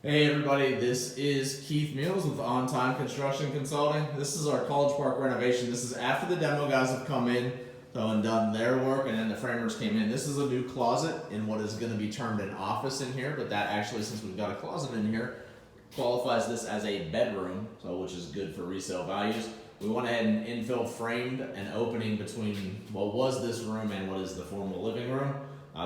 Hey everybody, this is Keith Meals with On Time Construction Consulting. This is our College Park renovation. This is after the demo guys have come in and done their work, and then the framers came in. This is a new closet in what is going to be termed an office in here, but that actually, since we've got a closet in here, qualifies this as a bedroom, so which is good for resale values. We went ahead and infill framed an opening between what was this room and what is the formal living room.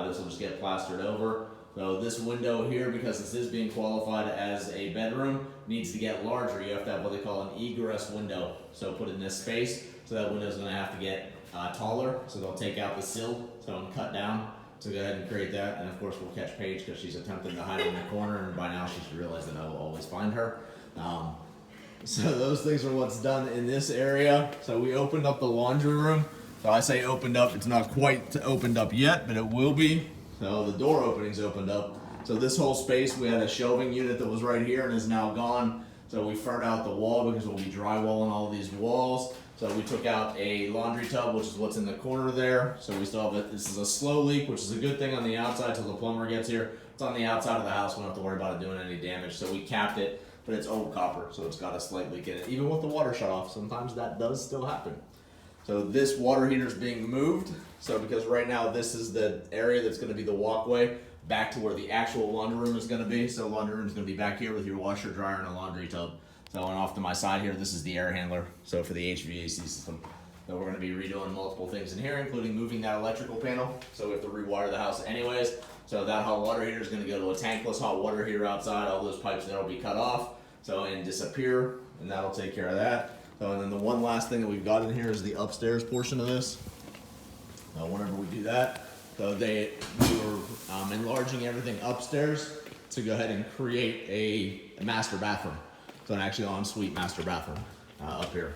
This will just get plastered over. So this window here, because this is being qualified as a bedroom, needs to get larger. You have to have what they call an egress window. So put in this space, so that window is going to have to get taller. So they'll take out the sill, and cut down. So go ahead and create that. And of course we'll catch Paige because she's attempting to hide in the corner, and by now she's realized that I will always find her. So those things are what's done in this area. So we opened up the laundry room. So I say opened up, it's not quite opened up yet, but it will be. So the door opening's opened up. So this whole space, we had a shelving unit that was right here and is now gone. So we furred out the wall because we'll be drywalling all these walls. So we took out a laundry tub, which is what's in the corner there. So we still have it. This is a slow leak, which is a good thing on the outside till the plumber gets here. It's on the outside of the house. We don't have to worry about it doing any damage. So we capped it, but it's old copper, so it's got a slight leak in it. Even with the water shut off, sometimes that does still happen. So this water heater is being moved. So because right now this is the area that's going to be the walkway back to where the actual laundry room is going to be. So laundry room is going to be back here with your washer, dryer, and a laundry tub. So and off to my side here, this is the air handler. So for the HVAC system. So we're going to be redoing multiple things in here, including moving that electrical panel. So we have to rewire the house anyways. So that hot water heater is going to go to a tankless hot water heater outside. All those pipes there will be cut off. So and disappear, and that'll take care of that. So and then the one last thing that we've got in here is the upstairs portion of this. Whenever we do that, so we were enlarging everything upstairs to go ahead and create a master bathroom. So an actually ensuite master bathroom up here.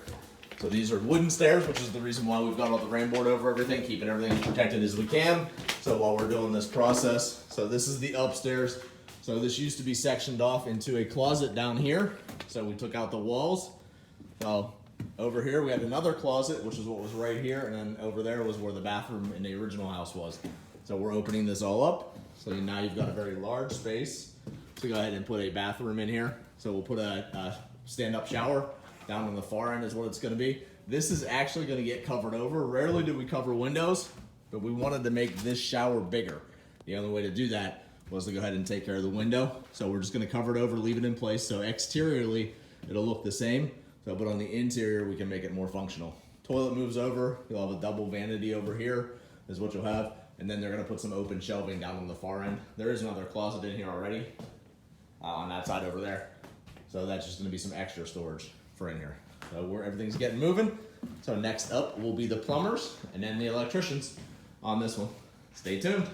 So these are wooden stairs, which is the reason why we've got all the rain board over everything, keeping everything protected as we can. So while we're doing this process, so this is the upstairs. So this used to be sectioned off into a closet down here. So we took out the walls. So over here we had another closet, which is what was right here, and then over there was where the bathroom in the original house was. So we're opening this all up. So now you've got a very large space to go ahead and put a bathroom in here. So we'll put a stand-up shower down on the far end is what it's going to be. This is actually going to get covered over. Rarely do we cover windows, but we wanted to make this shower bigger. The only way to do that was to go ahead and take care of the window. So we're just going to cover it over, leave it in place. So exteriorly, it'll look the same. So, but on the interior, we can make it more functional. Toilet moves over. You'll have a double vanity over here is what you'll have. And then they're going to put some open shelving down on the far end. There is another closet in here already on that side over there. So that's just going to be some extra storage for in here. So everything's getting moving. So next up will be the plumbers and then the electricians on this one. Stay tuned.